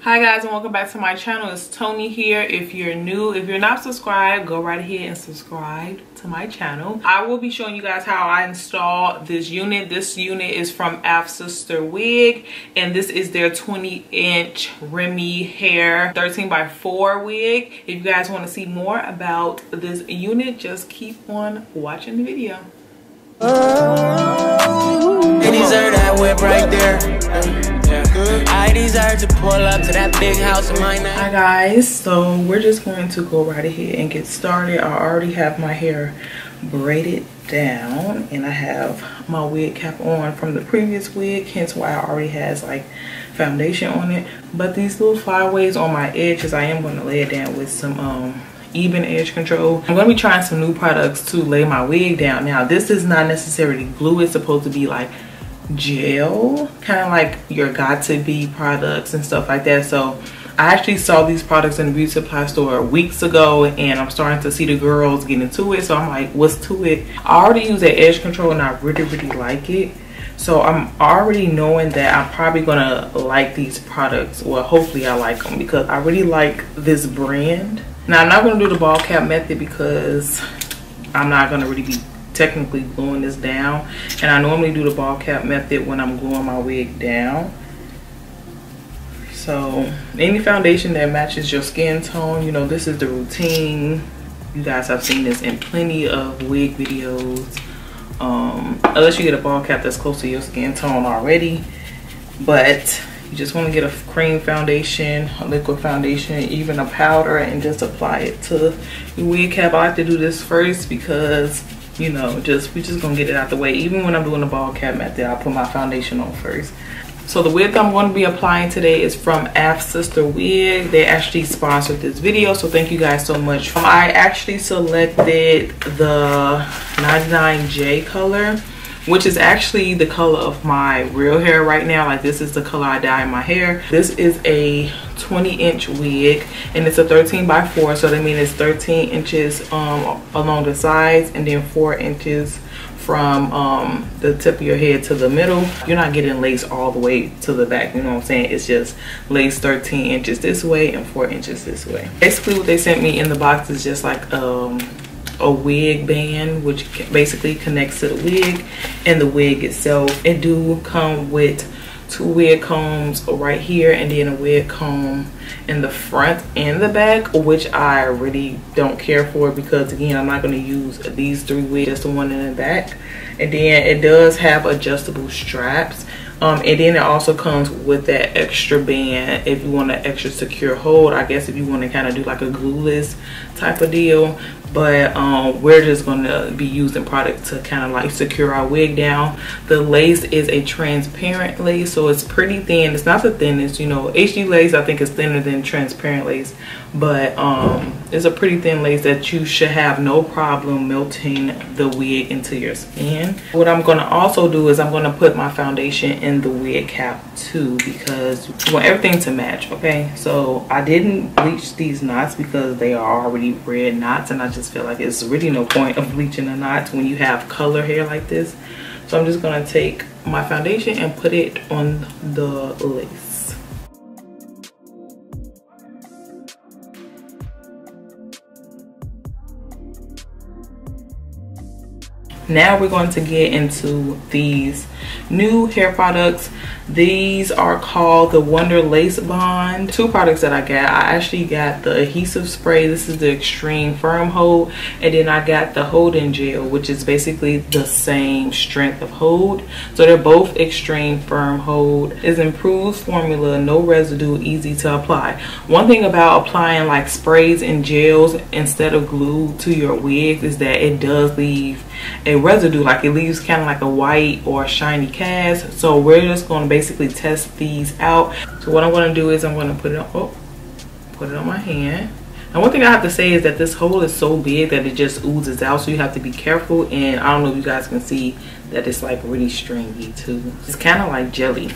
Hi guys, and welcome back to my channel. It's Tony here. If you're new, if you're not subscribed, go right ahead and subscribe to my channel. I will be showing you guys how I installed this unit. This unit is from Afsisterwig, and this is their 20-inch Remy hair 13x4 wig. If you guys want to see more about this unit, just keep on watching the video. They deserve that whip right there. I desire to pull up to that big house of mine. Hi guys, so we're just going to go right ahead and get started. I already have my hair braided down and I have my wig cap on from the previous wig, hence why it already has like foundation on it. But these little flyaways on my edges, I am going to lay it down with some even edge control. I'm going to be trying some new products to lay my wig down. Now this is not necessarily glue, it's supposed to be like gel, kind of like your got to be products and stuff like that. So I actually saw these products in the beauty supply store weeks ago and I'm starting to see the girls get into it, so I'm like, what's to it? I already use that edge control and I really like it, so I'm already knowing that I'm probably gonna like these products. Well, hopefully I like them because I really like this brand. Now I'm not gonna do the ball cap method because I'm not gonna really be technically gluing this down, and I normally do the ball cap method when I'm gluing my wig down. So any foundation that matches your skin tone, you know, this is the routine. You guys have seen this in plenty of wig videos, unless you get a ball cap that's close to your skin tone already. But you just want to get a cream foundation, a liquid foundation, even a powder, and just apply it to your wig cap. I like to do this first because, you know, we just gonna get it out the way. Even when I'm doing the ball cap method, I'll put my foundation on first. So the wig I'm going to be applying today is from Afsisterwig. They actually sponsored this video, so thank you guys so much. I actually selected the 99J color, which is actually the color of my real hair right now. Like, this is the color I dye in my hair. This is a 20-inch wig and it's a 13x4, so that means it's 13 inches along the sides and then 4 inches from the tip of your head to the middle. You're not getting lace all the way to the back, you know what I'm saying? It's just lace 13 inches this way and 4 inches this way. Basically what they sent me in the box is just like a wig band, which basically connects to the wig and the wig itself. It do come with 2 wig combs right here and then a wig comb in the front and the back, which I really don't care for because, again, I'm not going to use these 3 wigs, just the one in the back. And then it does have adjustable straps, and then it also comes with that extra band if you want an extra secure hold, I guess, if you want to kind of do like a glueless type of deal. But we're just going to be using product to kind of like secure our wig down. The lace is a transparent lace, so it's pretty thin. It's not the thinnest, you know, HD lace I think is thinner than transparent lace, but it's a pretty thin lace that you should have no problem melting the wig into your skin. What I'm going to also do is I'm going to put my foundation in the wig cap too, because you want everything to match. Okay, so I didn't bleach these knots because they are already red knots, and I just feel like it's really no point of bleaching the knots when you have color hair like this. So I'm just gonna take my foundation and put it on the lace. Now we're going to get into these new hair products. These are called the Wonder Lace Bond. 2 products that I got. I actually got the adhesive spray. This is the extreme firm hold, and then I got the hold-in gel, which is basically the same strength of hold. So they're both extreme firm hold. It's improved formula, no residue, easy to apply. One thing about applying like sprays and gels instead of glue to your wigs is that it does leave a residue, like it leaves kind of like a white or shiny cast. So we're just going to basically test these out. So what I'm going to do is I'm going to put it on my hand. And one thing I have to say is that this hole is so big that it just oozes out, so you have to be careful. And I don't know if you guys can see that it's like really stringy too. It's kind of like jelly,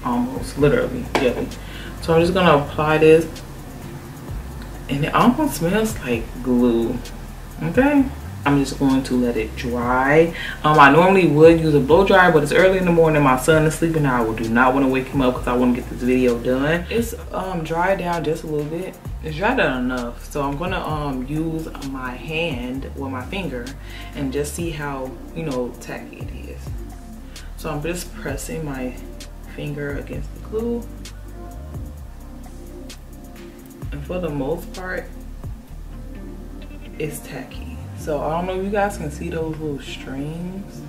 almost, literally jelly. So I'm just going to apply this, and it almost smells like glue. Okay, I'm just going to let it dry. I normally would use a blow dryer, but it's early in the morning. My son is sleeping now. I do not want to wake him up because I want to get this video done. It's dried down just a little bit. It's dried down enough. So I'm gonna use my hand with my finger and just see how, you know, tacky it is. So I'm just pressing my finger against the glue. And for the most part, it's tacky. So I don't know if you guys can see those little strings.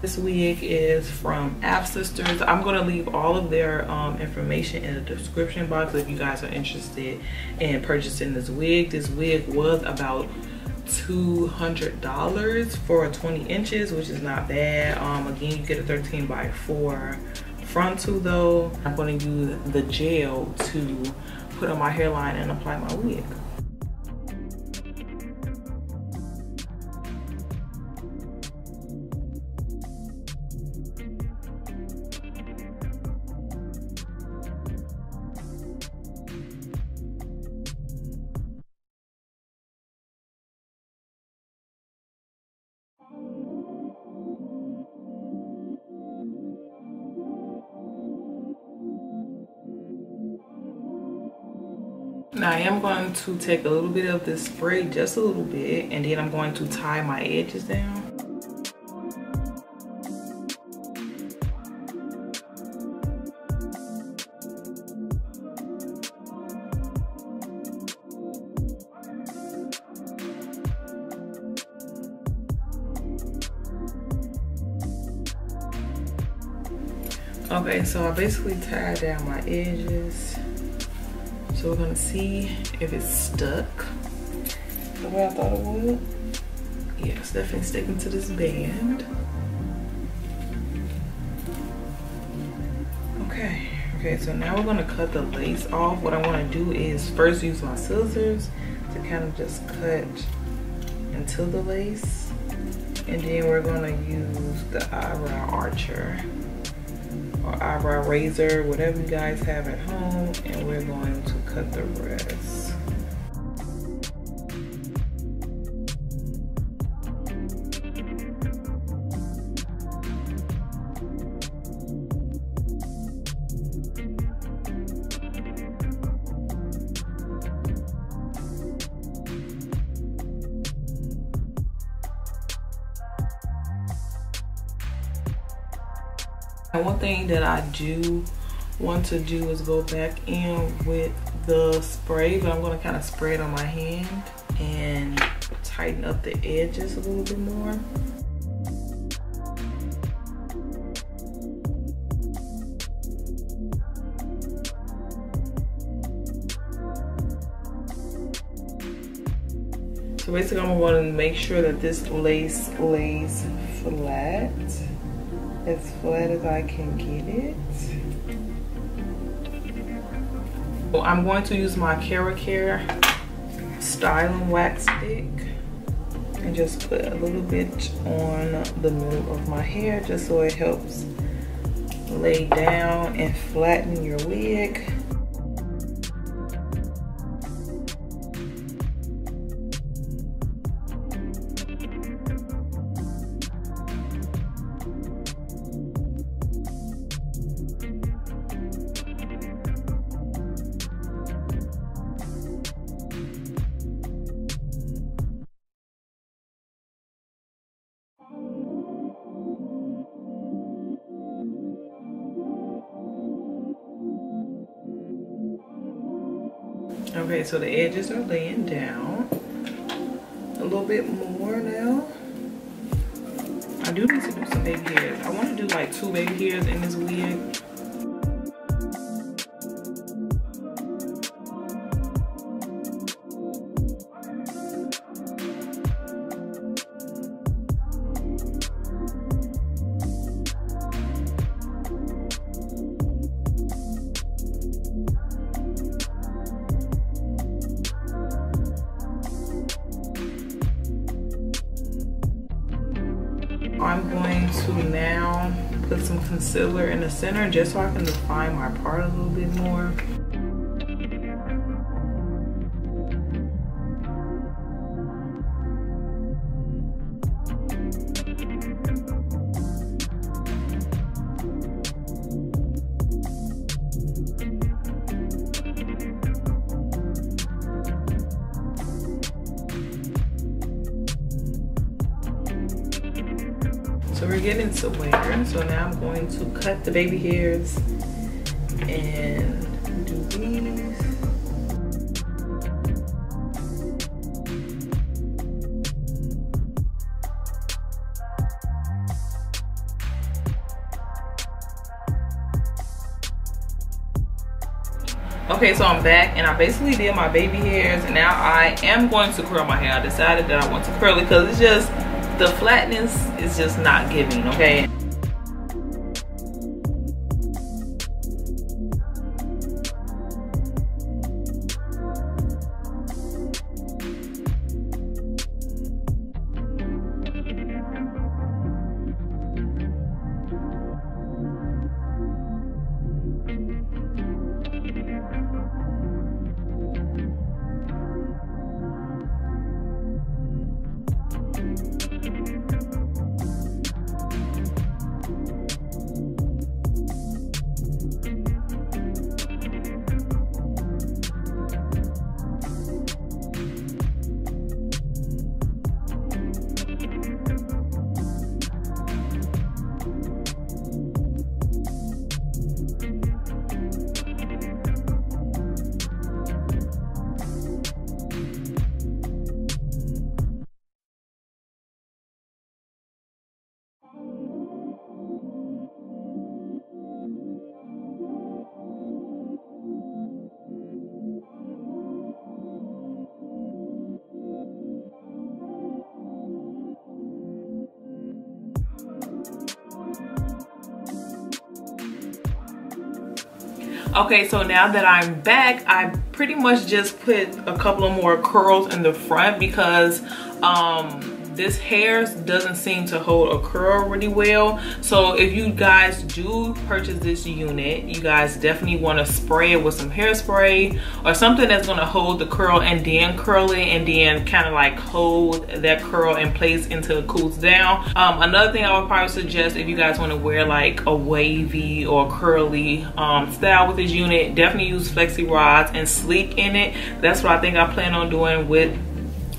This wig is from Afsisterwig. I'm going to leave all of their information in the description box if you guys are interested in purchasing this wig. This wig was about $200 for 20 inches, which is not bad. Again, you get a 13x4 frontal though. I'm going to use the gel to put on my hairline and apply my wig. Now I am going to take a little bit of this spray, just a little bit, and then I'm going to tie my edges down. Okay, so I basically tied down my edges. So we're gonna see if it's stuck the way I thought it would. Yeah, it's definitely sticking to this band. Okay, so now we're gonna cut the lace off. What I wanna do is first use my scissors to kind of just cut into the lace. And then we're gonna use the eyebrow archer or eyebrow razor, whatever you guys have at home, and we're going to cut the rest. And one thing that I do want to do is go back in with the spray, but I'm going to kind of spray it on my hand and tighten up the edges a little bit more. So basically I'm going to make sure that this lace lays flat as I can get it. So I'm going to use my Care styling wax stick and just put a little bit on the middle of my hair just so it helps lay down and flatten your wig. Okay, so the edges are laying down a little bit more now. I do need to do some baby hairs. I want to do like 2 baby hairs in this wig. I'm going to now put some concealer in the center just so I can define my part a little bit more. so we're getting to wear. So now I'm going to cut the baby hairs and do these. Okay, so I'm back and I basically did my baby hairs, and now I am going to curl my hair. I decided that I want to curl it because it's just, the flatness is just not giving, okay? Okay, so now that I'm back, I pretty much just put a couple of more curls in the front because this hair doesn't seem to hold a curl really well. So if you guys do purchase this unit, you guys definitely want to spray it with some hairspray or something that's going to hold the curl and then curl it and then kind of like hold that curl in place until it cools down. Another thing I would probably suggest if you guys want to wear like a wavy or curly style with this unit, definitely use flexi rods and sleek in it. That's what I think I plan on doing with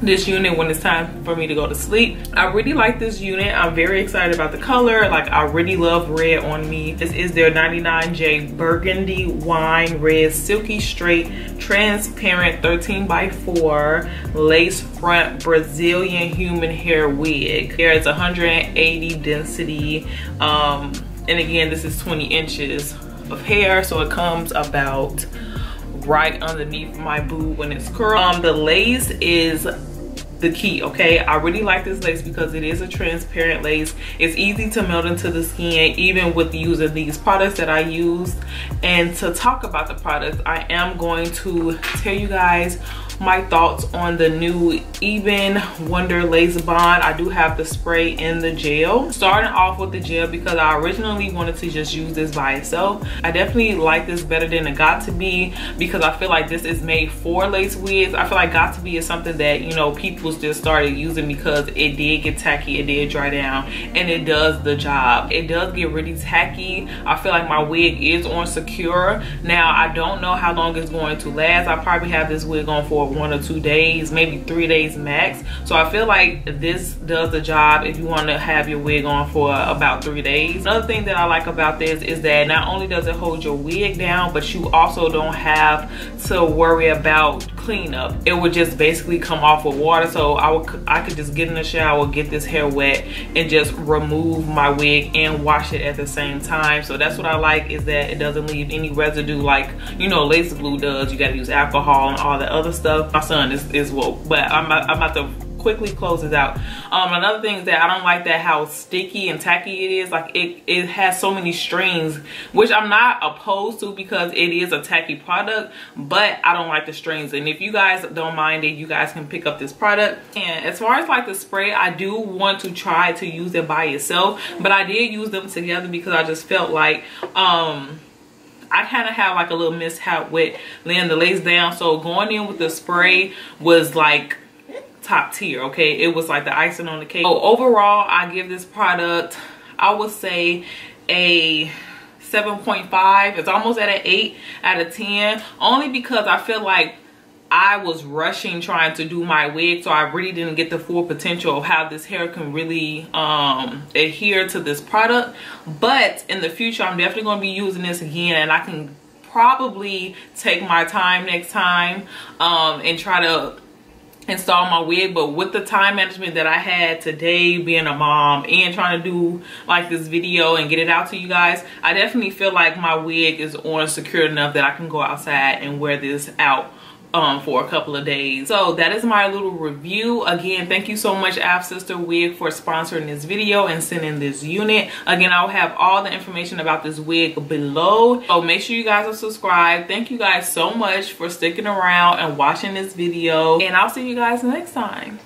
this unit when it's time for me to go to sleep. I really like this unit. I'm very excited about the color. Like, I really love red on me. This is their 99J Burgundy Wine Red Silky Straight Transparent 13x4 Lace Front Brazilian Human Hair Wig. Here it's 180 density. And again, this is 20 inches of hair, so it comes about right underneath my boob when it's curled. The lace is the key, okay? I really like this lace because it is a transparent lace. It's easy to melt into the skin, even with using these products that I used. And to talk about the products, I am going to tell you guys my thoughts on the new Even Wonder Lace Bond. I do have the spray and the gel. Starting off with the gel because I originally wanted to just use this by itself. I definitely like this better than it Got To Be because I feel like this is made for lace wigs. I feel like Got To Be is something that, you know, people just started using because it did get tacky, it did dry down, and it does the job. It does get really tacky. I feel like my wig is on secure. Now, I don't know how long it's going to last. I probably have this wig on for 1 or 2 days, maybe 3 days max. So I feel like this does the job if you want to have your wig on for about 3 days. Another thing that I like about this is that not only does it hold your wig down, but you also don't have to worry about cleanup. It would just basically come off with water. So I could just get in the shower, get this hair wet, and just remove my wig and wash it at the same time. So that's what I like, is that it doesn't leave any residue like, you know, lace glue does. You got to use alcohol and all the other stuff. My son is woke, but I'm about to quickly close this out. Another thing is that I don't like that how sticky and tacky it is. Like, it has so many strings, which I'm not opposed to because it is a tacky product, but I don't like the strings. And if you guys don't mind it, you guys can pick up this product. And as far as like the spray, I do want to try to use it by itself, but I did use them together because I just felt like I kind of have like a little mishap with laying the lace down. So going in with the spray was like top tier, okay? It was like the icing on the cake. So overall, I give this product, I would say a 7.5. It's almost at an 8 out of 10, only because I feel like I was rushing trying to do my wig, so I really didn't get the full potential of how this hair can really adhere to this product. But in the future, I'm definitely going to be using this again, and I can probably take my time next time and try to install my wig. But with the time management that I had today, being a mom and trying to do like this video and get it out to you guys, I definitely feel like my wig is on secure enough that I can go outside and wear this out for a couple of days. So that is my little review. Again, thank you so much Afsisterwig for sponsoring this video and sending this unit. Again, I'll have all the information about this wig below, so make sure you guys are subscribed. Thank you guys so much for sticking around and watching this video, and I'll see you guys next time.